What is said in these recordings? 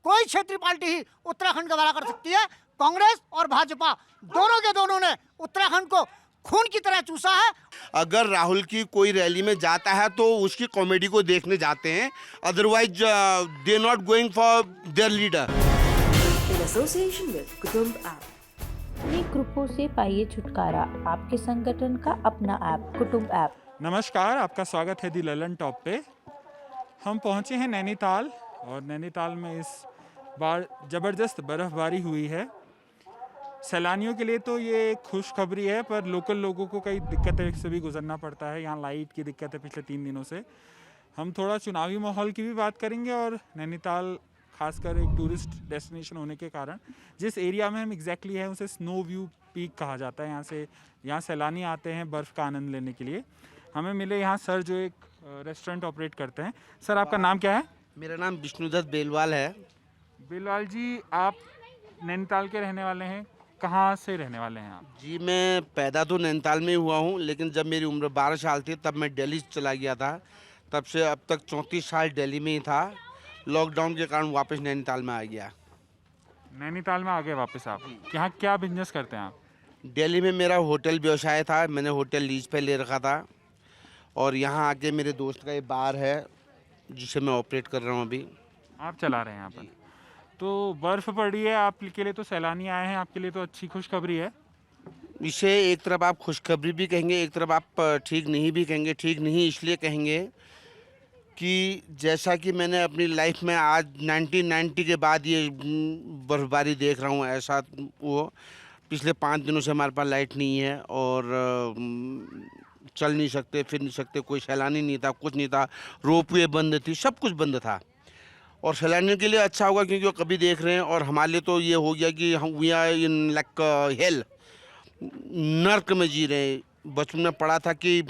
कोई क्षेत्रीय पार्टी ही उत्तराखंड का भला कर सकती है। कांग्रेस और भाजपा दोनों के दोनों ने उत्तराखंड को खून की तरह चूसा है। अगर राहुल की कोई रैली में जाता है तो उसकी कॉमेडी को देखने जाते हैं, otherwise they not going for their leader. in association with Kutumb app. अनेक ग्रुपों से पाइए छुटकारा, आपके संगठन का अपना ऐप कुटुंब ऐप। नमस्कार, आपका स्वागत है दी ललन टॉप पे। हम पहुंचे हैं नैनीताल और नैनीताल में इस बार ज़बरदस्त बर्फ़बारी हुई है। सैलानियों के लिए तो ये खुशखबरी है, पर लोकल लोगों को कई दिक्कतें से भी गुजरना पड़ता है। यहाँ लाइट की दिक्कत है पिछले 3 दिनों से। हम थोड़ा चुनावी माहौल की भी बात करेंगे और नैनीताल खासकर एक टूरिस्ट डेस्टिनेशन होने के कारण जिस एरिया में हम एग्जैक्टली हैं उसे स्नो व्यू पीक कहा जाता है। यहाँ सैलानी आते हैं बर्फ़ का आनंद लेने के लिए। हमें मिले यहाँ सर जो एक रेस्टोरेंट ऑपरेट करते हैं। सर, आपका नाम क्या है? मेरा नाम विष्णुदत्त बेलवाल है। बेलवाल जी, आप नैनीताल के रहने वाले हैं, कहाँ से रहने वाले हैं आप? जी, मैं पैदा तो नैनीताल में ही हुआ हूँ, लेकिन जब मेरी उम्र 12 साल थी तब मैं दिल्ली चला गया था। तब से अब तक 34 साल दिल्ली में ही था। लॉकडाउन के कारण वापस नैनीताल में आ गया। नैनीताल में आ गए वापस आप? यहाँ क्या बिजनेस करते हैं आप? दिल्ली में मेरा होटल व्यवसाय था, मैंने होटल लीज पे ले रखा था और यहाँ आके मेरे दोस्त का ये बार है जिसे मैं ऑपरेट कर रहा हूँ अभी। आप चला रहे हैं यहाँ पर? तो बर्फ़ पड़ी है आपके लिए, तो सैलानी आए हैं, आपके लिए तो अच्छी खुशखबरी है। इसे एक तरफ आप खुशखबरी भी कहेंगे, एक तरफ आप ठीक नहीं भी कहेंगे। ठीक नहीं इसलिए कहेंगे कि जैसा कि मैंने अपनी लाइफ में आज 1990 के बाद ये बर्फबारी देख रहा हूँ, ऐसा वो पिछले 5 दिनों से हमारे पास लाइट नहीं है और चल नहीं सकते, फिर नहीं सकते, कोई सैलानी नहीं था, कुछ नहीं था, रोपवे बंद थी, सब कुछ बंद था। और सैलानियों के लिए अच्छा होगा क्योंकि वो कभी देख रहे हैं, और हमारे लिए तो ये हो गया कि हम we are in like hell, नर्क में जी रहे हैं। बचपन में पढ़ा था कि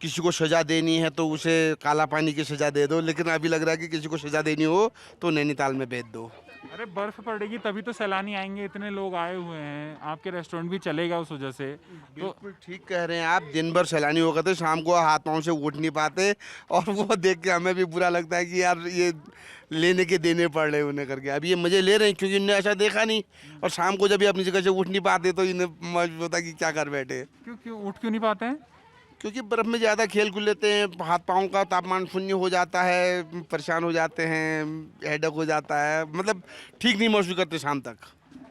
किसी को सज़ा देनी है तो उसे काला पानी की सज़ा दे दो, लेकिन अभी लग रहा है कि किसी को सज़ा देनी हो तो नैनीताल में भेज दो। अरे बर्फ़ पड़ेगी तभी तो सैलानी आएंगे, इतने लोग आए हुए हैं, आपके रेस्टोरेंट भी चलेगा उस वजह से। तो बिल्कुल ठीक कह रहे हैं आप। दिन भर सैलानी हो गए थे, शाम को हाथ पाँव से उठ नहीं पाते और वो देख के हमें भी बुरा लगता है कि यार ये लेने के देने पड़ रहे उन्हें करके। अब ये मज़े ले रहे हैं क्योंकि इन्हें ऐसा देखा नहीं, और शाम को जब ये अपनी जगह से उठ नहीं पाते तो इन्हें मजबूर होता है कि क्या कर बैठे। क्यों उठ क्यों नहीं पाते हैं? क्योंकि बर्फ़ में ज़्यादा खेल कूद लेते हैं, हाथ पाँव का तापमान शून्य हो जाता है, परेशान हो जाते हैं, हेडेक हो जाता है, मतलब ठीक नहीं महसूस करते शाम तक।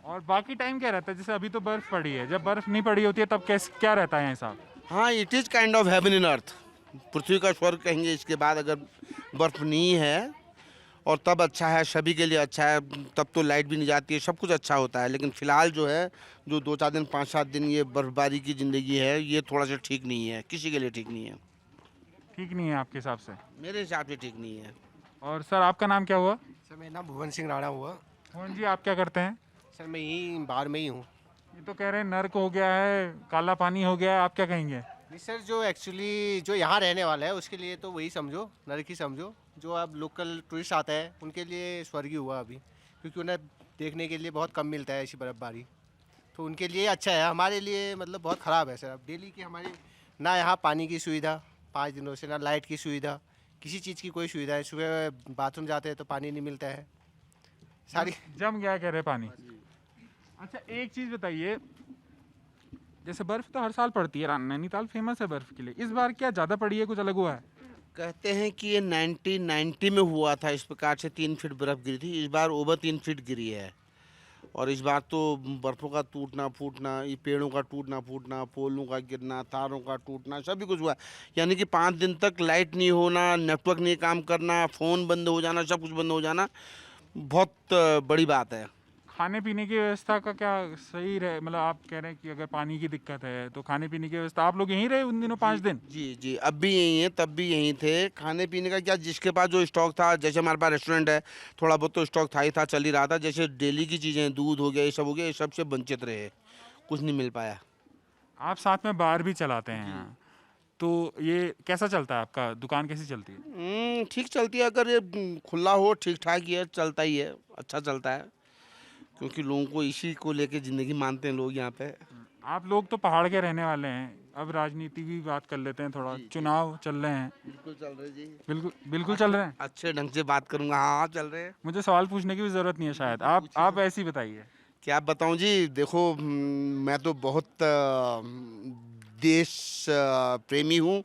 और बाकी टाइम क्या रहता है? जैसे अभी तो बर्फ़ पड़ी है, जब बर्फ़ नहीं पड़ी होती है तब क्या रहता है हिसाब? हाँ, it is kind of heaven in earth, पृथ्वी का स्वर्ग कहेंगे इसके बाद अगर बर्फ़ नहीं है, और तब अच्छा है, सभी के लिए अच्छा है। तब तो लाइट भी नहीं जाती है, सब कुछ अच्छा होता है। लेकिन फ़िलहाल जो है, जो 2-4 दिन 5-7 दिन ये बर्फबारी की ज़िंदगी है, ये थोड़ा सा ठीक नहीं है, किसी के लिए ठीक नहीं है। ठीक नहीं है आपके हिसाब से? मेरे हिसाब से ठीक नहीं है। और सर, आपका नाम क्या हुआ? सर मेरा नाम भुवन सिंह राणा हुआ। मोहन जी, आप क्या करते हैं? सर मैं यहीं बाहर में ही हूँ। ये तो कह रहे हैं नर्क हो गया है, काला पानी हो गया है, आप क्या कहेंगे? नहीं सर, जो एक्चुअली जो यहाँ रहने वाला है उसके लिए तो वही समझो, नर्क ही समझो। जो अब लोकल टूरिस्ट आता है उनके लिए स्वर्ग ही हुआ अभी, क्योंकि उन्हें देखने के लिए बहुत कम मिलता है ऐसी बर्फबारी। तो उनके लिए अच्छा है, हमारे लिए मतलब बहुत ख़राब है सर। अब डेली की हमारी ना यहाँ पानी की सुविधा 5 दिनों से, ना लाइट की सुविधा, किसी चीज़ की कोई सुविधा है। सुबह बाथरूम जाते हैं तो पानी नहीं मिलता है, सारी जम गया कह रहे पानी। अच्छा, एक चीज़ बताइए, जैसे बर्फ़ तो हर साल पड़ती है, नैनीताल फेमस है बर्फ़ के लिए, इस बार क्या ज़्यादा पड़ी है, कुछ अलग हुआ है? कहते हैं कि ये 1990 में हुआ था, इस प्रकार से 3 फीट बर्फ़ गिरी थी। इस बार ओवर 3 फीट गिरी है, और इस बार तो बर्फ़ों का टूटना फूटना, ये पेड़ों का टूटना फूटना, पोलों का गिरना, तारों का टूटना, सभी कुछ हुआ। यानी कि 5 दिन तक लाइट नहीं होना, नेटवर्क नहीं काम करना, फ़ोन बंद हो जाना, सब कुछ बंद हो जाना, बहुत बड़ी बात है। खाने पीने की व्यवस्था का क्या सही रहे? मतलब आप कह रहे हैं कि अगर पानी की दिक्कत है तो खाने पीने की व्यवस्था, आप लोग यहीं रहे उन दिनों 5 दिन? जी, अब भी यहीं हैं, तब भी यहीं थे। खाने पीने का क्या, जिसके पास जो स्टॉक था, जैसे हमारे पास रेस्टोरेंट है, थोड़ा बहुत तो स्टॉक था ही था, चल ही रहा था। जैसे डेली की चीज़ें, दूध हो गया, ये सब हो गया, ये सब से वंचित रहे, कुछ नहीं मिल पाया। आप साथ में बार भी चलाते हैं यहाँ, तो ये कैसा चलता है? आपका दुकान कैसी चलती है? ठीक चलती है, अगर ये खुला हो ठीक ठाक ही है, चलता ही है, अच्छा चलता है, क्योंकि लोगों को इसी को लेके ज़िंदगी मानते हैं लोग यहाँ पे। आप लोग तो पहाड़ के रहने वाले हैं, अब राजनीति की बात कर लेते हैं थोड़ा। चुनाव चल रहे हैं। बिल्कुल चल रहे जी, बिल्कुल बिल्कुल चल रहे हैं। अच्छे ढंग से बात करूंगा। हाँ चल रहे हैं। मुझे सवाल पूछने की भी ज़रूरत नहीं है शायद, आप ऐसे ही बताइए। क्या बताऊं जी, देखो मैं तो बहुत देश प्रेमी हूँ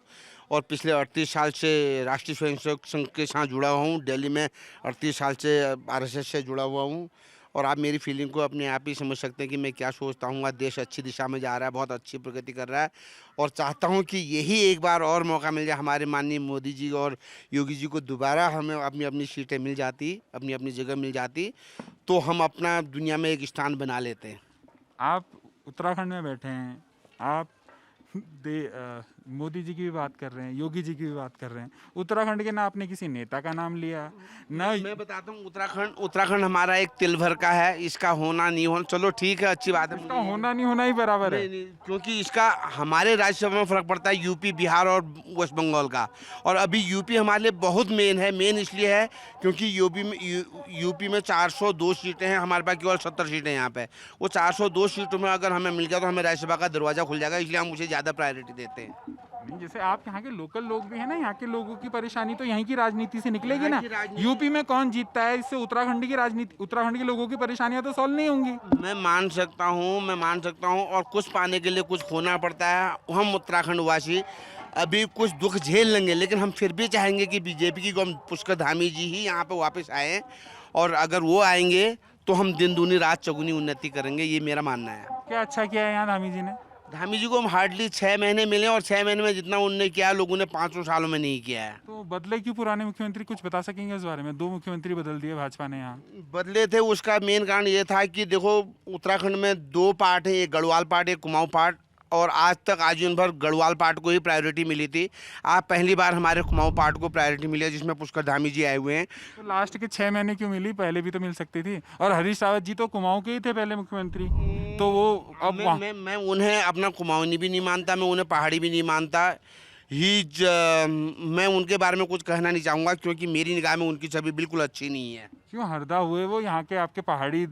और पिछले 38 साल से राष्ट्रीय स्वयंसेवक संघ के साथ जुड़ा हुआ हूँ। दिल्ली में 38 साल से आरएसएस से जुड़ा हुआ हूँ और आप मेरी फीलिंग को अपने आप ही समझ सकते हैं कि मैं क्या सोचता हूँ। देश अच्छी दिशा में जा रहा है, बहुत अच्छी प्रगति कर रहा है और चाहता हूँ कि यही एक बार और मौका मिल जाए हमारे माननीय मोदी जी और योगी जी को, दोबारा हमें अपनी अपनी सीटें मिल जाती, अपनी अपनी जगह मिल जाती, तो हम अपना दुनिया में एक स्थान बना लेते हैं। आप उत्तराखंड में बैठे हैं, आप मोदी जी की भी बात कर रहे हैं, योगी जी की भी बात कर रहे हैं। उत्तराखंड के ना आपने किसी नेता का नाम लिया ना। मैं बताता हूँ, उत्तराखंड हमारा एक तिल भर का है। इसका होना नहीं होना चलो ठीक है, अच्छी बात है। इसका होना नहीं होना ही बराबर है। नहीं, क्योंकि इसका हमारे राज्यसभा में फर्क पड़ता है, यूपी, बिहार और वेस्ट बंगाल का। और अभी यूपी हमारे लिए बहुत मेन है। मेन इसलिए है क्योंकि यूपी में 402 सीटें हैं, हमारे पास केवल 70 सीटें यहाँ पे। वो 402 सीटों में अगर हमें मिल गया तो हमें राज्यसभा का दरवाजा खुल जाएगा, इसलिए हम उसे ज़्यादा प्रायोरिटी देते हैं। नहीं, जैसे आप यहाँ के लोकल लोग भी हैं ना, यहाँ के लोगों की परेशानी तो यहीं की राजनीति से निकलेगी ना। यूपी में कौन जीतता है, इससे उत्तराखंड की राजनीति, उत्तराखंड के लोगों की परेशानियां तो सॉल्व नहीं होंगी। मैं मान सकता हूँ और कुछ पाने के लिए कुछ खोना पड़ता है। हम उत्तराखंड वासी अभी कुछ दुख झेल लेंगे, लेकिन हम फिर भी चाहेंगे कि बीजेपी की पुष्कर धामी जी ही यहाँ पे वापस आए और अगर वो आएंगे तो हम दिन दूनी रात चौगुनी उन्नति करेंगे, ये मेरा मानना है। क्या अच्छा किया है यहाँ धामी जी ने? धामी जी को हम हार्डली 6 महीने मिले और 6 महीने में जितना उन्होंने किया लोगों ने 500 सालों में नहीं किया है। तो बदले क्यों पुराने मुख्यमंत्री, कुछ बता सकेंगे इस बारे में? 2 मुख्यमंत्री बदल दिए भाजपा ने यहाँ। बदले थे, उसका मेन कारण ये था कि देखो उत्तराखंड में 2 पार्ट हैं, एक गढ़वाल पार्ट, एक कुमाऊं पार्ट, और आज तक आजीवन भर गढ़वाल पार्ट को ही प्रायोरिटी मिली थी। आज पहली बार हमारे कुमाऊं पार्ट को प्रायोरिटी मिली है, जिसमें पुष्कर धामी जी आए हुए हैं। तो लास्ट के 6 महीने क्यों मिली? पहले भी तो मिल सकती थी। और हरीश रावत जी तो कुमाऊं के ही थे पहले मुख्यमंत्री, तो वो अब मैं उन्हें अपना कुमाऊनी भी नहीं मानता, मैं उन्हें पहाड़ी भी नहीं मानता। मैं उनके बारे में कुछ कहना नहीं चाहूँगा क्योंकि मेरी निगाह में उनकी छवि बिल्कुल अच्छी नहीं है। क्यों हरदा हुए वो? यहाँ के आपके पहाड़ी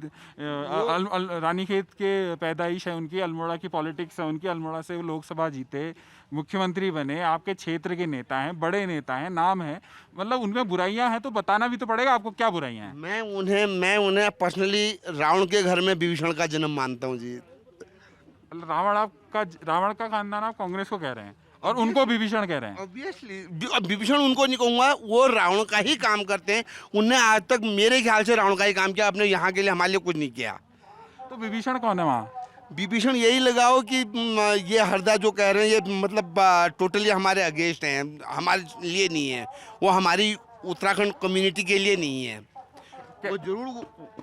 रानीखेत के पैदाइश है उनकी, अल्मोड़ा की पॉलिटिक्स है उनकी, अल्मोड़ा से वो लोकसभा जीते, मुख्यमंत्री बने, आपके क्षेत्र के नेता हैं, बड़े नेता हैं, नाम है, मतलब उनमें बुराइयां हैं तो बताना भी तो पड़ेगा आपको, क्या बुराइयां हैं? मैं उन्हें पर्सनली रावण के घर में विभीषण का जन्म मानता हूँ जी। रावण का खानदान आप कांग्रेस को कह रहे हैं और उनको विभीषण कह रहे हैं? ऑब्वियसली विभीषण उनको नहीं कहूँगा, वो रावण का ही काम करते हैं। उनने आज तक मेरे ख्याल से रावण का ही काम किया, अपने यहाँ के लिए हमारे लिए कुछ नहीं किया। तो विभीषण कौन है वहाँ? विभीषण यही लगाओ कि ये हरदा जो कह रहे हैं ये मतलब टोटली हमारे अगेंस्ट हैं, हमारे लिए नहीं है, वो हमारी उत्तराखंड कम्युनिटी के लिए नहीं है। वो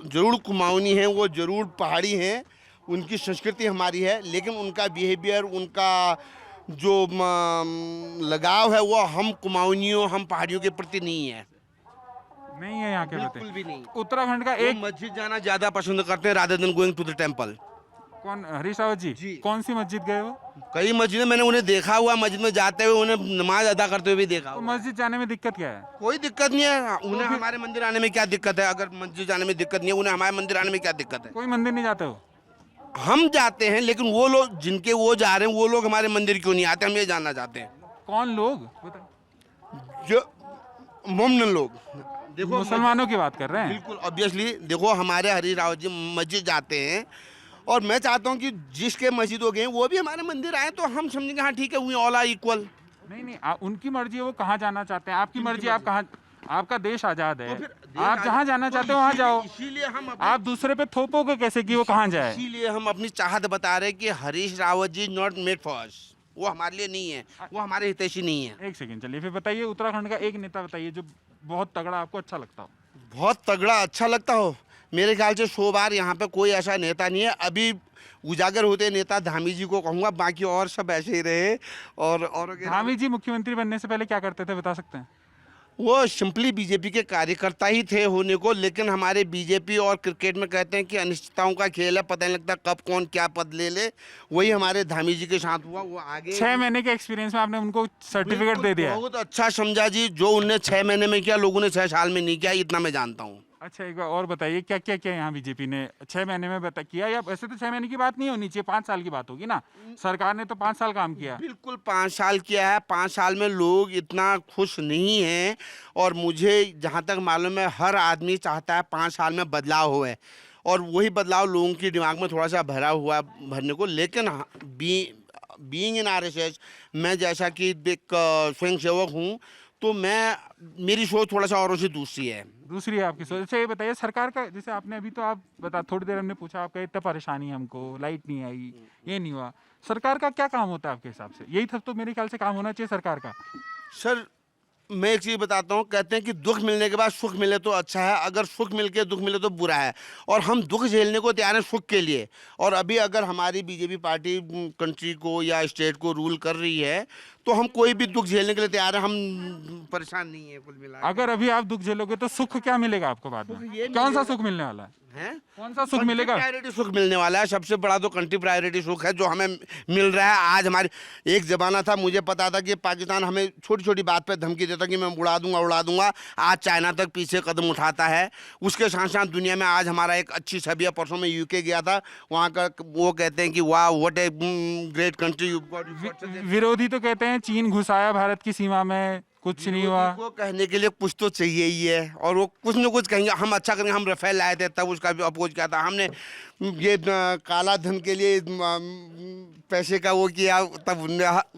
जरूर कुमाऊनी हैं, वो जरूर पहाड़ी हैं, उनकी संस्कृति हमारी है, लेकिन उनका बिहेवियर, उनका जो लगाव है वो हम कुमाऊनियों, हम पहाड़ियों के प्रति नहीं है। नहीं है यहाँ के प्रति? बिल्कुल भी नहीं। उत्तराखंड का एक मस्जिद जाना ज्यादा पसंद करते हैं rather than going to the temple. कौन? हरीश रावत जी? कौन सी मस्जिद गए हो? कई मस्जिदें मैंने उन्हें देखा हुआ, मस्जिद में जाते हुए, उन्हें नमाज अदा करते हुए भी देखा। तो मस्जिद जाने में दिक्कत क्या है? कोई दिक्कत नहीं है, उन्हें हमारे मंदिर आने में क्या दिक्कत है? अगर मस्जिद जाने में दिक्कत नहीं है, उन्हें हमारे मंदिर आने में क्या दिक्कत है? कोई मंदिर नहीं जाते हो? हम जाते हैं, लेकिन वो लोग जिनके वो जा रहे हैं वो लोग हमारे मंदिर क्यों नहीं आते, हम ये जानना चाहते हैं। कौन लोग? जो मोमन लोग, देखो मुसलमानों की बात कर रहे हैं? बिल्कुल ऑब्वियसली। देखो हमारे हरीश रावत जी मस्जिद जाते हैं और मैं चाहता हूँ कि जिसके मस्जिदों गए वो भी हमारे मंदिर आए तो हम समझेंगे हाँ ठीक है, वी ऑल आर इक्वल। नहीं, उनकी मर्जी है, वो कहाँ जाना चाहते हैं। आपकी मर्जी, आप कहाँ, आपका देश आजाद है, आप जहाँ जाना चाहते हो वहाँ जाओ। इसीलिए हम आप दूसरे पे थोपोगे कैसे कि वो कहाँ जाए? इसीलिए हम अपनी चाहत बता रहे हैं कि Harish Rawat ji not made for us, वो हमारे लिए नहीं है, वो हमारे हितैषी नहीं है। एक सेकंड चलिए, फिर बताइए उत्तराखंड का एक नेता बताइए जो बहुत तगड़ा आपको अच्छा लगता हो। बहुत तगड़ा अच्छा लगता हो? मेरे ख्याल से 100 बार यहाँ पे कोई ऐसा नेता नहीं है। अभी उजागर होते नेता धामी जी को कहूँगा, बाकी और सब ऐसे ही रहे। और धामी जी मुख्यमंत्री बनने से पहले क्या करते थे, बता सकते हैं? वो सिंपली बीजेपी के कार्यकर्ता ही थे होने को, लेकिन हमारे बीजेपी और क्रिकेट में कहते हैं कि अनिश्चितताओं का खेल है, पता नहीं लगता कब कौन क्या पद ले ले। वही हमारे धामी जी के साथ हुआ। वो आगे 6 महीने के एक्सपीरियंस में आपने उनको सर्टिफिकेट दे दिया? बहुत अच्छा समझा जी, जो उनने 6 महीने में किया लोगों ने 6 साल में नहीं किया, इतना मैं जानता हूँ। अच्छा एक बार और बताइए क्या क्या क्या यहाँ बीजेपी ने 6 महीने में किया, या वैसे तो 6 महीने की बात नहीं होनी चाहिए, 5 साल की बात होगी ना। सरकार ने तो 5 साल काम किया। बिल्कुल 5 साल किया है। 5 साल में लोग इतना खुश नहीं हैं, और मुझे जहाँ तक मालूम है हर आदमी चाहता है 5 साल में बदलाव होए, और वही बदलाव लोगों के दिमाग में थोड़ा सा भरा हुआ भरने को। लेकिन बीइंग इन आरएसएस, मैं जैसा कि एक स्वयं सेवक हूँ, तो मेरी सोच थोड़ा सा औरों से दूसरी है। दूसरी है आपकी सोच। अच्छा ये बताइए सरकार का, जैसे आपने अभी तो आप बता, थोड़ी देर हमने पूछा आपका इतना परेशानी है, हमको लाइट नहीं आई, ये नहीं हुआ, सरकार का क्या काम होता है आपके हिसाब से? यही सब तो मेरे ख्याल से काम होना चाहिए सरकार का। सर मैं एक चीज़ बताता हूँ, कहते हैं कि दुख मिलने के बाद सुख मिले तो अच्छा है, अगर सुख मिल के दुख मिले तो बुरा है, और हम दुख झेलने को तैयार हैं सुख के लिए। और अभी अगर हमारी बीजेपी पार्टी कंट्री को या स्टेट को रूल कर रही है, तो हम कोई भी दुख झेलने के लिए तैयार हैं, हम परेशान नहीं है कुल मिला के। अगर अभी आप दुख झेलोगे तो सुख क्या मिलेगा आपको बाद में? कौन सा सुख मिलने वाला है? कौन सा सुख मिलेगा? प्रायोरिटी सुख मिलने वाला है। सबसे बड़ा तो कंट्री प्रायोरिटी सुख है जो हमें मिल रहा है आज। हमारी एक ज़माना था, मुझे पता था कि पाकिस्तान हमें छोटी छोटी बात पे धमकी देता कि मैं उड़ा दूंगा। आज चाइना तक पीछे कदम उठाता है। उसके साथ साथ दुनिया में आज हमारा एक अच्छी छवि है। परसों में यूके गया था, वहाँ का वो कहते हैं कि वाह what a great country you got. विरोधी तो कहते हैं चीन घुसाया भारत की सीमा में, कुछ नहीं हुआ। वो कहने के लिए कुछ तो चाहिए ही है, और वो कुछ न कुछ कहेंगे हम अच्छा करेंगे। हम राफेल लाए थे तब उसका भी अपोज किया था हमने, ये काला धन के लिए पैसे का वो किया, तब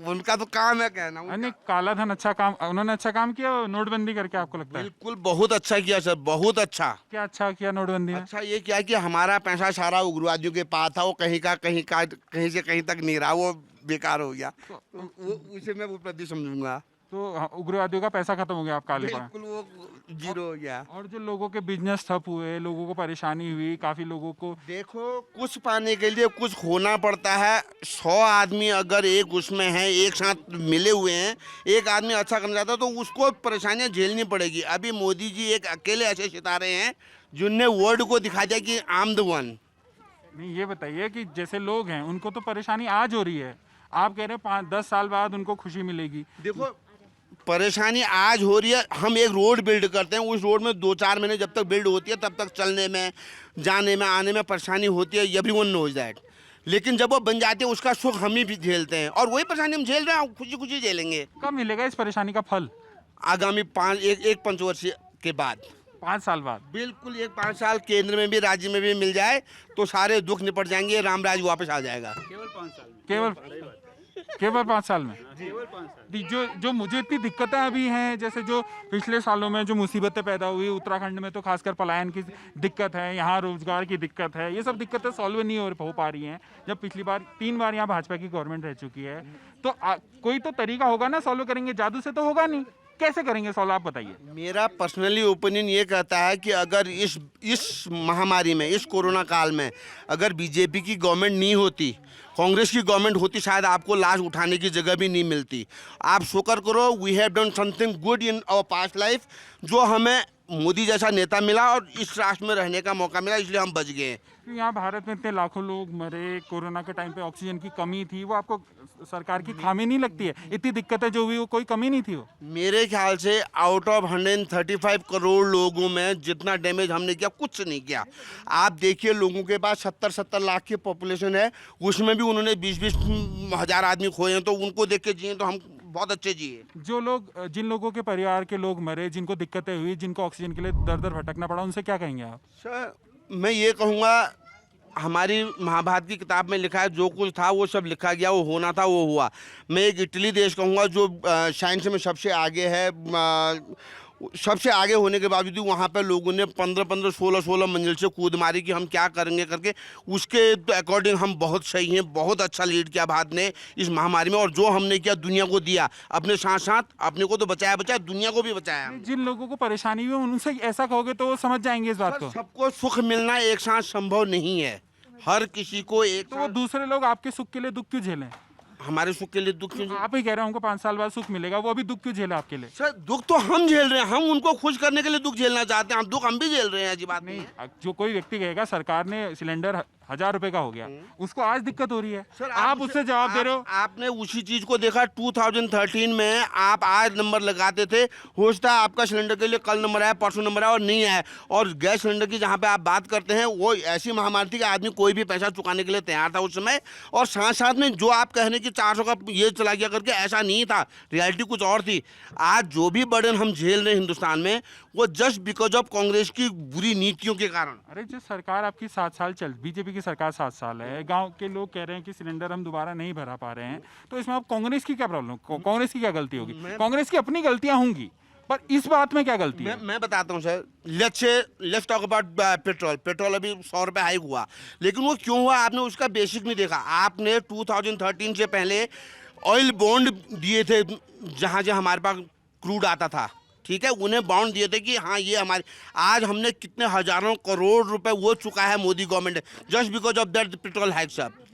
उनका तो काम है कहना। नहीं, काला धन अच्छा काम, उन्होंने अच्छा काम किया नोटबंदी करके, आपको लगता है? बिल्कुल बहुत अच्छा किया सर, बहुत अच्छा। क्या अच्छा किया नोटबंदी में? अच्छा ये किया कि हमारा पैसा सारा उग्रवादियों के पास था, वो कहीं से कहीं तक नहीं रहा, वो बेकार हो गया। तो वो उसे मैं उपलब्धि समझूंगा। तो उग्रवादियों का पैसा खत्म हो गया, आप काले का। बिल्कुल वो जीरो हो गया। और जो लोगों के बिजनेस ठप हुए, लोगों को परेशानी हुई, काफी लोगों को। देखो कुछ पाने के लिए कुछ खोना पड़ता है। 100 आदमी अगर एक उसमें है, एक साथ मिले हुए हैं, एक आदमी अच्छा करना चाहता है तो उसको परेशानियां झेलनी पड़ेगी। अभी मोदी जी एक अकेले ऐसे सितारे हैं जिनने वर्ल्ड को दिखा दिया कि आई एम द वन। नहीं ये बताइए कि जैसे लोग हैं उनको तो परेशानी आज हो रही है, आप कह रहे हैं 5-10 साल बाद उनको खुशी मिलेगी। देखो परेशानी आज हो रही है। हम एक रोड बिल्ड करते हैं, उस रोड में 2-4 महीने जब तक बिल्ड होती है तब तक चलने में, जाने में, आने में परेशानी होती है। Everyone knows that. लेकिन जब वो बन जाती है उसका सुख हम ही भी झेलते हैं, और वही परेशानी हम झेल रहे हैं, खुशी खुशी झेलेंगे। कब मिलेगा इस परेशानी का फल? आगामी 1 पंचवर्षीय के बाद, 5 साल बाद। बिल्कुल 5 साल केंद्र में भी राज्य में भी मिल जाए तो सारे दुख निपट जाएंगे, रामराज वापस आ जाएगा। केवल 5 साल में। जो मुझे इतनी दिक्कतें अभी हैं, जैसे जो पिछले सालों में जो मुसीबतें पैदा हुई उत्तराखंड में, तो खासकर पलायन की दिक्कत है, यहाँ रोजगार की दिक्कत है, ये सब दिक्कतें सॉल्व नहीं हो पा रही हैं। जब पिछली बार 3 बार यहाँ भाजपा की गवर्नमेंट रह चुकी है, तो कोई तो तरीका होगा ना सॉल्व करेंगे, जादू से तो होगा नहीं। कैसे करेंगे सॉल्व, आप बताइए। मेरा पर्सनली ओपिनियन ये कहता है कि अगर इस महामारी में, इस कोरोना काल में अगर बीजेपी की गवर्नमेंट नहीं होती, कांग्रेस की गवर्नमेंट होती, शायद आपको लाश उठाने की जगह भी नहीं मिलती। आप शुक्र करो, we have done something good in our past life, जो हमें मोदी जैसा नेता मिला और इस राष्ट्र में रहने का मौका मिला, इसलिए हम बच गए। यहाँ भारत में इतने लाखों लोग मरे, कोरोना के टाइम पे ऑक्सीजन की कमी थी, वो आपको सरकार की खामी नहीं लगती है? इतनी दिक्कतें जो हुई वो कोई कमी नहीं थी वो? मेरे ख्याल से आउट ऑफ 135 करोड़ लोगों में जितना डैमेज हमने किया, कुछ नहीं किया। आप देखिए लोगों के पास 70-70 लाख की पॉपुलेशन है, उसमें भी उन्होंने 20-20 हज़ार आदमी खोए हैं, तो उनको देख के जिए तो हम बहुत अच्छे जिए। जिन लोगों के परिवार के लोग मरे, जिनको दिक्कतें हुई, जिनको ऑक्सीजन के लिए दर भटकना पड़ा, उनसे क्या कहेंगे आप? सर मैं ये कहूँगा, हमारी महाभारत की किताब में लिखा है, जो कुछ था वो सब लिखा गया, वो होना था वो हुआ। मैं एक इटली देश कहूँगा जो साइंस में सबसे आगे है, सबसे आगे होने के बावजूद वहाँ पर लोगों ने 15-15, 16-16 मंजिल से कूद मारी कि हम क्या करेंगे करके। उसके अकॉर्डिंग हम बहुत सही हैं, बहुत अच्छा लीड किया भारत ने इस महामारी में, और जो हमने किया दुनिया को दिया, अपने साथ साथ अपने को तो बचाया, दुनिया को भी बचाया। जिन लोगों को परेशानी हुई उनसे ऐसा कहोगे तो वो समझ जाएंगे इस बात को। सबको सुख मिलना एक साथ संभव नहीं है, हर किसी को एक। तो वो दूसरे लोग आपके सुख के लिए दुख क्यों झेलें? हमारे सुख के लिए दुख क्यों? आप ही कह रहे हो हमको 5 साल बाद सुख मिलेगा, वो अभी दुख क्यों झेले आपके लिए? सर दुख तो हम झेल रहे हैं, हम उनको खुश करने के लिए दुख झेलना चाहते हैं, दुख हम भी झेल रहे हैं। ऐसी बात नहीं है। जो कोई व्यक्ति कहेगा सरकार ने सिलेंडर 1000 रुपए का हो गया, उसको आज दिक्कत हो रही है। सर आप उससे जवाब दे रहे हो। आपने उसी चीज को देखा 2013 में, आप आज नंबर लगाते थे, हो सकता है आपका सिलेंडर के लिए कल नंबर आया, परसों नंबर आया और नहीं आया। और गैस सिलेंडर की जहाँ पे आप बात करते हैं, वो ऐसी महामारी थी कि आदमी कोई भी पैसा चुकाने के लिए तैयार था उस समय। और साथ साथ में जो आप कह रहे हैं कि 400 का ये चला गया करके, ऐसा नहीं था, रियलिटी कुछ और थी। आज जो भी बर्डन हम झेल रहे हैं हिंदुस्तान में, वो जस्ट बिकॉज ऑफ कांग्रेस की बुरी नीतियों के कारण। अरे जो सरकार आपकी 7 साल बीजेपी की सरकार 7 साल है, गांव के लोग कह रहे हैं कि सिलेंडर हम दोबारा नहीं भरा पा रहे हैं, तो इसमें आप कांग्रेस की क्या प्रॉब्लम, कांग्रेस की क्या गलती होगी? कांग्रेस की अपनी गलतियां होंगी, पर इस बात में क्या गलती है? मैं बताता हूँ sir. Let's talk about petrol अभी 100 रुपये हाइक हुआ, लेकिन वो क्यों हुआ आपने उसका बेसिक नहीं देखा। आपने 2013 से पहले ऑयल बॉन्ड दिए थे, जहाँ जहाँ हमारे पास क्रूड आता था, ठीक है, उन्हें बॉन्ड दिए थे कि हाँ ये हमारे, आज हमने कितने हजारों करोड़ रुपए वो चुका है Modi government, just because of that petrol hikes up.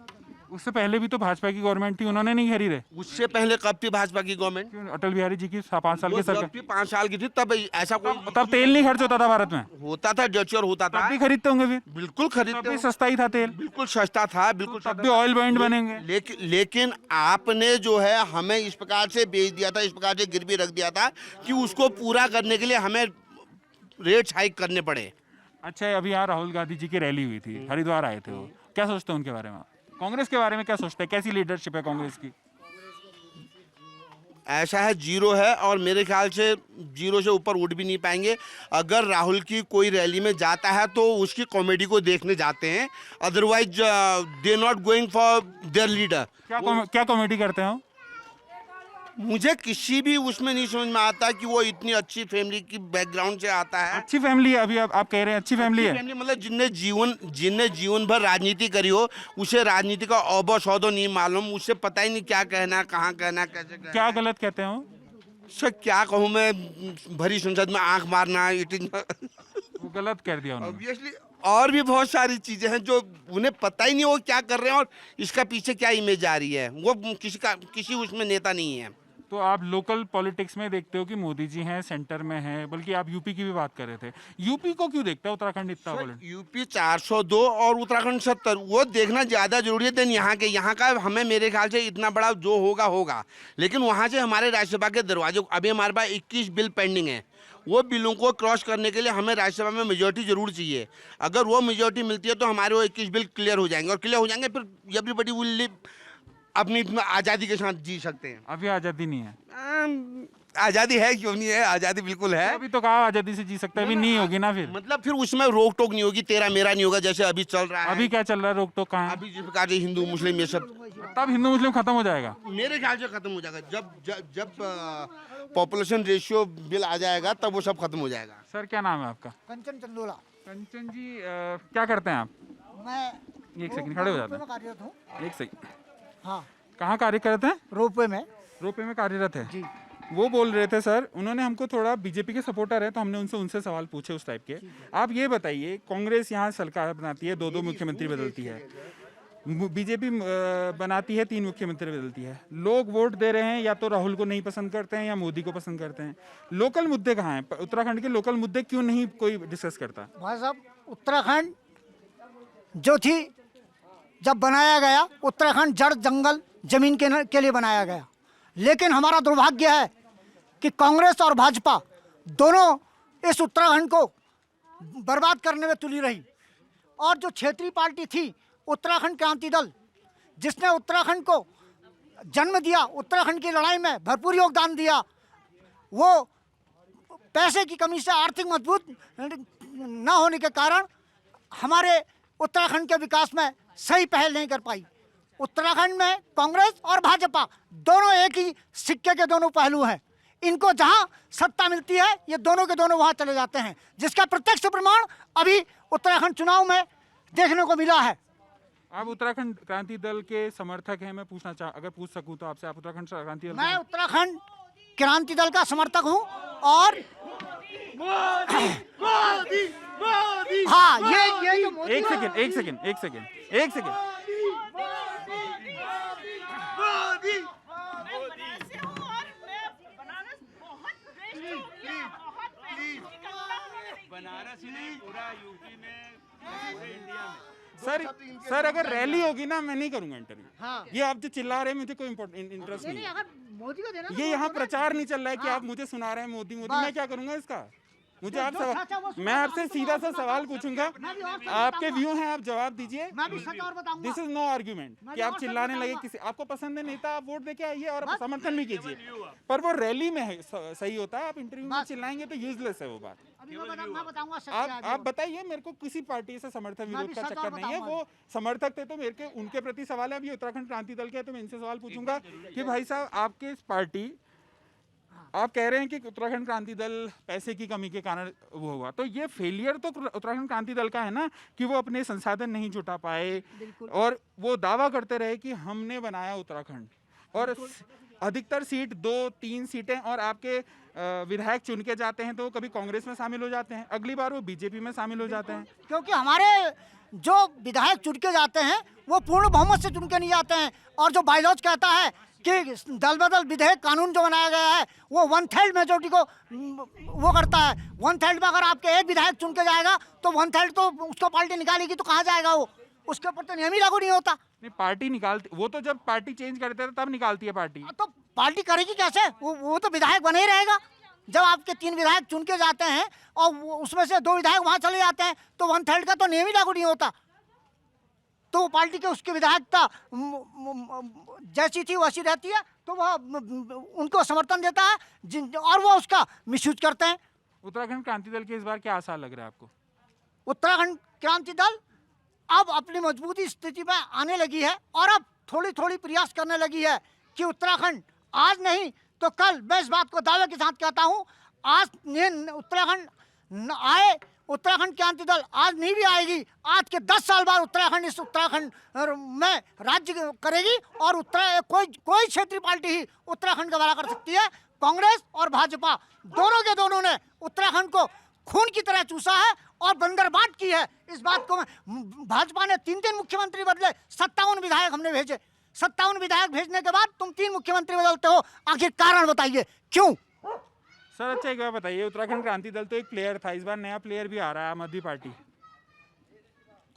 उससे पहले भी तो भाजपा की गवर्नमेंट थी, उन्होंने नहीं खरीदे। उससे पहले कब थी भाजपा की गवर्नमेंट? क्यों? अटल बिहारी जी की 5 साल की सरकार, 5 साल की थी, तब ऐसा कोई तब तेल नहीं खर्च होता था भारत में, होता था, डेचर होता था, तब भी खरीदते होंगे फिर, बिल्कुल तब खरीदते भी हो। सस्ता ही था तेल, बिल्कुल सस्ता था, बिल्कुल तब भी ऑयल बैंड बनेंगे। लेकिन आपने जो है हमें इस प्रकार से बेच दिया था, इस प्रकार से गिरवी रख दिया था कि उसको पूरा करने के लिए हमें रेट हाइक करने पड़े। अच्छा, अभी यहाँ राहुल गांधी जी की रैली हुई थी, हरिद्वार आए थे वो, क्या सोचते हैं उनके बारे में? कांग्रेस के बारे में क्या सोचते हैं? कैसी लीडरशिप है कांग्रेस की? ऐसा है, जीरो है, और मेरे ख्याल से जीरो से ऊपर उठ भी नहीं पाएंगे। अगर राहुल की कोई रैली में जाता है तो उसकी कॉमेडी को देखने जाते हैं, otherwise they not going for their leader. क्या कॉमेडी करते हो? मुझे किसी भी उसमें नहीं समझ में आता कि वो इतनी अच्छी फैमिली की बैकग्राउंड से आता है। अच्छी फैमिली है, अभी आप कह रहे हैं अच्छी फैमिली है। फैमिली मतलब जिनने जीवन भर राजनीति करी हो, उसे राजनीति का औबो सौदो नहीं मालूम, उसे पता ही नहीं क्या कहना, कहाँ कहना, कैसे कहना। क्या गलत कहते हो? सर क्या कहूँ मैं, भरी संसद में आंख मारना, वो गलत कर दिया उन्होंने। ऑब्वियसली और भी बहुत सारी चीजें हैं जो उन्हें पता ही नहीं वो क्या कर रहे हैं और इसका पीछे क्या इमेज आ रही है। वो किसी उसमें नेता नहीं है। तो आप लोकल पॉलिटिक्स में देखते हो कि मोदी जी हैं, सेंटर में हैं, बल्कि आप यूपी की भी बात कर रहे थे। यूपी को क्यों देखते हो उत्तराखंड इतना? यूपी 402 और उत्तराखंड 70, वो देखना ज़्यादा जरूरी है देन यहाँ का। हमें मेरे ख्याल से इतना बड़ा जो होगा, लेकिन वहाँ से हमारे राज्यसभा के दरवाजे, अभी हमारे पास 21 बिल पेंडिंग है। वो बिलों को क्रॉस करने के लिए हमें राज्यसभा में मेजोरिटी जरूर चाहिए। अगर वो मेजोरिटी मिलती है तो हमारे वो 21 बिल क्लियर हो जाएंगे, और क्लियर हो जाएंगे फिर एवरीबॉडी विल लिव अपनी आज़ादी के साथ जी सकते हैं। अभी आज़ादी नहीं है। आज़ादी है, क्यों नहीं है, आज़ादी बिल्कुल है। अभी तो कहा आज़ादी से जी सकता है, अभी नहीं होगी ना फिर। मतलब फिर उसमें रोक टोक नहीं होगी, तेरा मेरा नहीं होगा जैसे अभी चल रहा है। अभी क्या चल रहा है? रोक टोक कहाँ है? अभी जिस प्रकार से हिंदू मुस्लिम ये सब, तब हिंदू मुस्लिम खत्म हो जाएगा मेरे ख्याल से खत्म हो जाएगा। जब पॉपुलेशन रेशियो बिल आ जाएगा तब वो सब खत्म हो जाएगा। सर क्या नाम है आपका? कंचन चंदोला। कंचन जी, क्या करते हैं आप? मैं एक सेकंड खड़े हो जाते हैं। कार्यरत हूँ। एक सेकंड, हाँ, कहाँ कार्य करते हैं? रोपवे में। रोपे में कार्यरत है जी। वो बोल रहे थे सर, उन्होंने हमको थोड़ा बीजेपी के सपोर्टर है तो हमने उनसे सवाल पूछे उस टाइप के। आप ये बताइए, कांग्रेस यहाँ सरकार बनाती है, 2 मुख्यमंत्री बदलती है, बीजेपी बनाती है 3 मुख्यमंत्री बदलती है, लोग वोट दे रहे हैं या तो राहुल को नहीं पसंद करते हैं या मोदी को पसंद करते हैं। लोकल मुद्दे कहाँ हैं? उत्तराखंड के लोकल मुद्दे क्यों नहीं कोई डिस्कस करता? भाई साहब, उत्तराखंड जो थी, जब बनाया गया, उत्तराखंड जड़ जंगल जमीन के लिए बनाया गया, लेकिन हमारा दुर्भाग्य है कि कांग्रेस और भाजपा दोनों इस उत्तराखंड को बर्बाद करने में तुली रही। और जो क्षेत्रीय पार्टी थी उत्तराखंड क्रांति दल, जिसने उत्तराखंड को जन्म दिया, उत्तराखंड की लड़ाई में भरपूर योगदान दिया, वो पैसे की कमी से आर्थिक मजबूत न होने के कारण हमारे उत्तराखंड के विकास में सही पहल नहीं कर पाई। उत्तराखंड में कांग्रेस और भाजपा दोनों एक ही सिक्के के दोनों पहलू हैं। इनको जहां सत्ता मिलती है ये दोनों के दोनों वहां चले जाते हैं, जिसका प्रत्यक्ष प्रमाण अभी उत्तराखंड चुनाव में देखने को मिला है। आप उत्तराखंड क्रांति दल के समर्थक हैं, मैं अगर पूछ सकूं तो आपसे, आप उत्तराखंड क्रांति दल? मैं उत्तराखंड क्रांति दल का समर्थक हूं और हाँ, ये जो मोदी, एक सेकंड बनारस ही नहीं, पूरा यूपी में, पूरे इंडिया में सर अगर रैली होगी ना मैं नहीं करूंगा इंटरव्यू। हाँ। ये आप जो चिल्ला रहे हैं मुझे कोई इंटरेस्ट नहीं है। अगर मोदी को देना ये यहाँ प्रचार नहीं चल रहा है कि आप मुझे सुना रहे हैं मोदी मोदी, मैं क्या करूंगा इसका? मुझे आप मैं आपसे सीधा सा सवाल पूछूंगा, आपके व्यू हैं, आप जवाब दीजिए। मैं भी सच और बताऊंगा। दिस इज नो आर्ग्यूमेंट कि आप चिल्लाने लगे किसी, आपको पसंद है नेता, आप वोट देके आइए और आप समर्थन भी कीजिए, पर वो रैली में सही होता है। आप इंटरव्यू में चिल्लाएंगे तो यूजलेस है वो बात। अभी मैं बताऊंगा सच आप बताइए, मेरे को किसी पार्टी से समर्थन विरोध का चक्कर नहीं है। वो समर्थक थे तो मेरे के उनके प्रति सवाल है। अभी उत्तराखंड क्रांति दल के तो मैं इनसे सवाल पूछूंगा कि भाई साहब आपके इस पार्टी, आप कह रहे हैं कि उत्तराखंड क्रांति दल पैसे की कमी के कारण वो हुआ, तो ये फेलियर तो उत्तराखंड क्रांति दल का है ना कि वो अपने संसाधन नहीं जुटा पाए और वो दावा करते रहे कि हमने बनाया उत्तराखंड, और अधिकतर सीट 2-3 सीटें और आपके विधायक चुन के जाते हैं तो वो कभी कांग्रेस में शामिल हो जाते हैं, अगली बार वो बीजेपी में शामिल हो जाते हैं। क्योंकि हमारे जो विधायक चुन के जाते हैं वो पूर्ण बहुमत से चुन के नहीं जाते हैं, और जो बायलॉज कहता है कि दल बदल विधेयक कानून जो बनाया गया है वो 1/3 मेजोरिटी को वो करता है। 1/3 में अगर आपके एक विधायक चुन के जाएगा तो 1/3 तो उसको पार्टी निकालेगी, तो कहाँ जाएगा वो? उसके ऊपर तो नियम ही लागू नहीं होता। नहीं, पार्टी निकालती, वो तो जब पार्टी चेंज करते हैं तब निकालती है पार्टी। तो पार्टी करेगी कैसे? वो तो विधायक बने ही रहेगा। जब आपके 3 विधायक चुन के जाते हैं और उसमें से 2 विधायक वहाँ चले जाते हैं तो 1/3 का तो नियम ही लागू नहीं होता। तो वो पार्टी के उसके विधायकता जैसी थी वैसी रहती है, तो वह उनको समर्थन देता है और वो उसका मिसयूज करते हैं। उत्तराखंड क्रांति दल के इस बार क्या आसार लग रहा है आपको? उत्तराखंड क्रांति दल अब अपनी मजबूती स्थिति में आने लगी है और अब थोड़ी थोड़ी प्रयास करने लगी है कि उत्तराखंड आज नहीं तो कल, मैं इस बात को दावे के साथ कहता हूँ, आज उत्तराखंड आए, उत्तराखंड क्रांति दल आज नहीं भी आएगी, आज के 10 साल बाद उत्तराखंड इस उत्तराखंड में राज्य करेगी और कोई क्षेत्रीय पार्टी ही उत्तराखंड का भला कर सकती है। कांग्रेस और भाजपा दोनों के दोनों ने उत्तराखंड को खून की तरह चूसा है और बंदरबाट की है। इस बात को भाजपा ने 3 मुख्यमंत्री बदले, 57 विधायक हमने भेजे। 57 विधायक भेजने के बाद तुम 3 मुख्यमंत्री बदलते हो, आखिर कारण बताइए क्यों? सर अच्छा एक बात बताइए, उत्तराखंड क्रांति दल तो एक प्लेयर था, इस बार नया प्लेयर भी आ रहा है, आम आदमी पार्टी।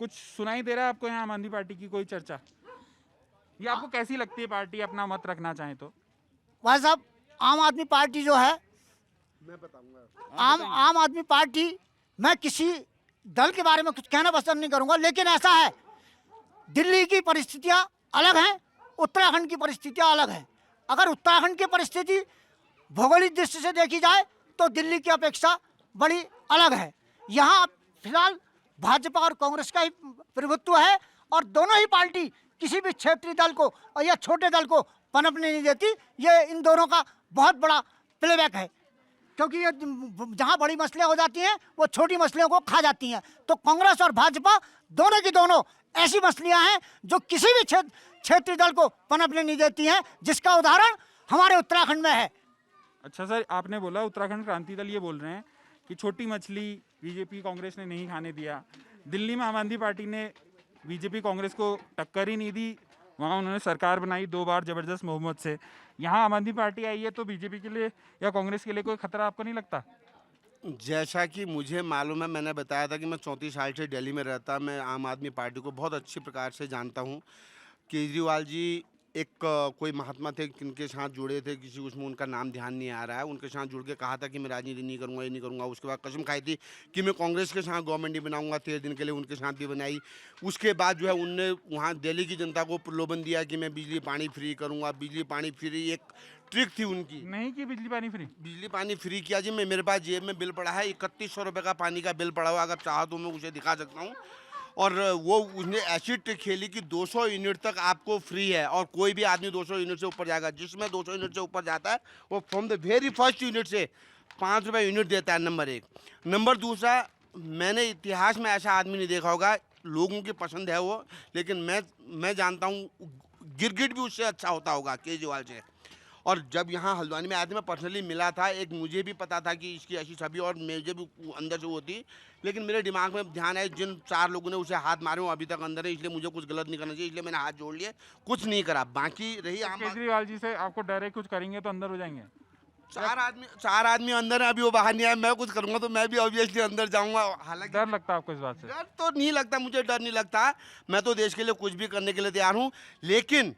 कुछ सुनाई दे रहा है आपको यहाँ आम आदमी पार्टी की कोई चर्चा? ये आपको कैसी लगती है पार्टी, अपना मत रखना चाहें तो? भाई साहब, आम आदमी पार्टी जो है, मैं बताऊंगा, आम आदमी पार्टी, मैं किसी दल के बारे में कुछ कहना पसंद नहीं करूंगा, लेकिन ऐसा है दिल्ली की परिस्थितियां अलग हैं, उत्तराखंड की परिस्थितियां अलग हैं। अगर उत्तराखंड की परिस्थिति भौगोलिक दृष्टि से देखी जाए तो दिल्ली की अपेक्षा बड़ी अलग है। यहाँ फिलहाल भाजपा और कांग्रेस का ही प्रभुत्व है और दोनों ही पार्टी किसी भी क्षेत्रीय दल को या छोटे दल को पनपने नहीं देती। ये इन दोनों का बहुत बड़ा प्लेबैक है, क्योंकि ये जहाँ बड़ी मसलियाँ हो जाती हैं वो छोटी मसलियों को खा जाती हैं। तो कांग्रेस और भाजपा दोनों की दोनों ऐसी मसलियाँ हैं जो किसी भी क्षेत्रीय दल को पनपने नहीं देती हैं, जिसका उदाहरण हमारे उत्तराखंड में है। अच्छा सर, आपने बोला उत्तराखंड क्रांति दल ये बोल रहे हैं कि छोटी मछली बीजेपी कांग्रेस ने नहीं खाने दिया। दिल्ली में आम आदमी पार्टी ने बीजेपी कांग्रेस को टक्कर ही नहीं दी, वहाँ उन्होंने सरकार बनाई 2 बार जबरदस्त बहुमत से। यहाँ आम आदमी पार्टी आई है तो बीजेपी के लिए या कांग्रेस के लिए कोई खतरा आपको नहीं लगता? जैसा कि मुझे मालूम है, मैंने बताया था कि मैं 34 साल से दिल्ली में रहता, मैं आम आदमी पार्टी को बहुत अच्छी प्रकार से जानता हूँ। केजरीवाल जी एक कोई महात्मा थे, किनके साथ जुड़े थे, किसी उसमें उनका नाम ध्यान नहीं आ रहा है, उनके साथ जुड़ के कहा था कि मैं राजनीति नहीं करूंगा, ये नहीं करूंगा। उसके बाद कसम खाई थी कि मैं कांग्रेस के साथ गवर्नमेंट नहीं बनाऊंगा, 13 दिन के लिए उनके साथ भी बनाई। उसके बाद जो है उनने वहाँ दिल्ली की जनता को प्रलोभन दिया कि मैं बिजली पानी फ्री करूँगा। बिजली पानी फ्री एक ट्रिक थी उनकी, नहीं की बिजली पानी फ्री। बिजली पानी फ्री किया जी। मेरे पास जेब में बिल पड़ा है, 3100 रुपये का पानी का बिल पड़ा हुआ, अगर चाहो तो मैं उसे दिखा सकता हूँ। और वो उसने ऐसी ट्रिक खेली कि 200 यूनिट तक आपको फ्री है और कोई भी आदमी 200 यूनिट से ऊपर जाएगा। जिसमें 200 यूनिट से ऊपर जाता है वो from the very first unit से 5 रुपये यूनिट देता है, नंबर 1। नंबर दूसरा, मैंने इतिहास में ऐसा आदमी नहीं देखा होगा, लोगों की पसंद है वो, लेकिन मैं जानता हूँ गिरगिट भी उससे अच्छा होता होगा केजरीवाल से। और जब यहाँ हल्द्वानी में आया था, मैं पर्सनली मिला था, एक मुझे भी पता था कि इसकी ऐसी छवि और मुझे भी अंदर से वो थी, लेकिन मेरे दिमाग में ध्यान है जिन 4 लोगों ने उसे हाथ मारे वो अभी तक अंदर है, इसलिए मुझे कुछ गलत नहीं करना चाहिए, इसलिए मैंने हाथ जोड़ लिए, कुछ नहीं करा। बाकी रही केजरीवाल जी से आपको डर है कुछ करेंगे तो अंदर हो जाएंगे? चार आदमी अंदर है, अभी वो बाहर नहीं आया। मैं कुछ करूंगा तो मैं भी ऑब्वियसली अंदर जाऊंगा। हालांकि डर लगता है आपको इस बात से? डर तो नहीं लगता, मुझे डर नहीं लगता। मैं तो देश के लिए कुछ भी करने के लिए तैयार हूँ। लेकिन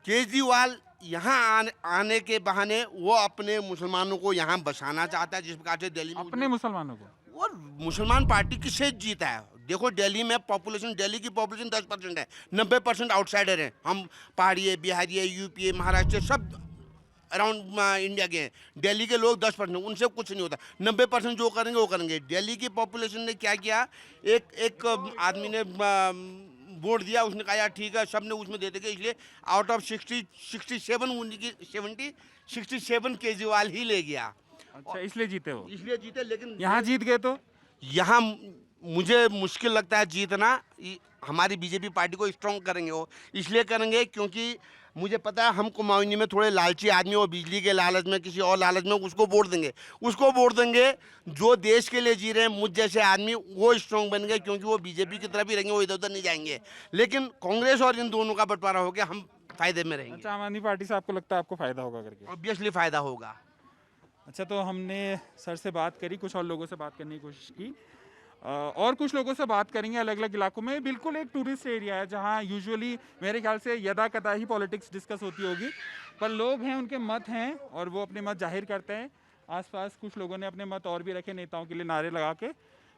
केजरीवाल यहाँ आने के बहाने वो अपने मुसलमानों को यहाँ बसाना चाहता है, जिस प्रकार से दिल्ली में अपने मुसलमानों को? और मुसलमान पार्टी किससे जीता है? देखो दिल्ली में पॉपुलेशन, दिल्ली की पॉपुलेशन 10% है, 90% आउटसाइडर हैं। हम पहाड़ी है, बिहारी है, यूपी है, महाराष्ट्र, सब अराउंड इंडिया के हैं। दिल्ली के लोग 10%, उनसे कुछ नहीं होता। 90% जो करेंगे वो करेंगे। दिल्ली की पॉपुलेशन ने क्या किया, एक आदमी ने वोट दिया, उसने कहा यार ठीक है, सब ने उसमें दे देंगे, इसलिए आउट ऑफ 67 उनकी 67 केजरीवाल ही ले गया। अच्छा, इसलिए जीते हो? इसलिए जीते। लेकिन यहाँ जीत गए तो? यहाँ मुझे मुश्किल लगता है जीतना। हमारी बीजेपी पार्टी को स्ट्रॉन्ग करेंगे वो, इसलिए करेंगे क्योंकि मुझे पता है हम कुमाऊनी में थोड़े लालची आदमी, वो बिजली के लालच में, किसी और लालच में उसको वोट देंगे। जो देश के लिए जी रहे हैं मुझ जैसे आदमी, वो स्ट्रॉन्ग बन गए, क्योंकि वो बीजेपी की तरफ ही रहेंगे, वो इधर उधर नहीं जाएंगे। लेकिन कांग्रेस और इन दोनों का बंटवारा हो गया, हम फायदे में रहेंगे। अच्छा, आम आदमी पार्टी से आपको लगता है आपको फायदा होगा करके? ऑब्वियसली फायदा होगा। अच्छा, तो हमने सर से बात करी, कुछ और लोगों से बात करने की कोशिश की, और कुछ लोगों से बात करेंगे अलग अलग इलाकों में। बिल्कुल एक टूरिस्ट एरिया है जहाँ यूजुअली मेरे ख्याल से यदा कदा ही पॉलिटिक्स डिस्कस होती होगी, पर लोग हैं, उनके मत हैं और वो अपने मत जाहिर करते हैं। आसपास कुछ लोगों ने अपने मत और भी रखे, नेताओं के लिए नारे लगा के,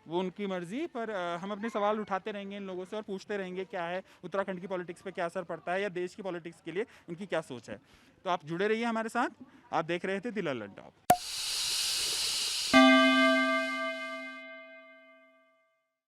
वो उनकी मर्जी। पर हम अपने सवाल उठाते रहेंगे इन लोगों से और पूछते रहेंगे क्या है उत्तराखंड की पॉलिटिक्स पे क्या असर पड़ता है, या देश की पॉलिटिक्स के लिए इनकी क्या सोच है। तो आप जुड़े रहिए हमारे साथ। आप देख रहे थे द ललन टॉप।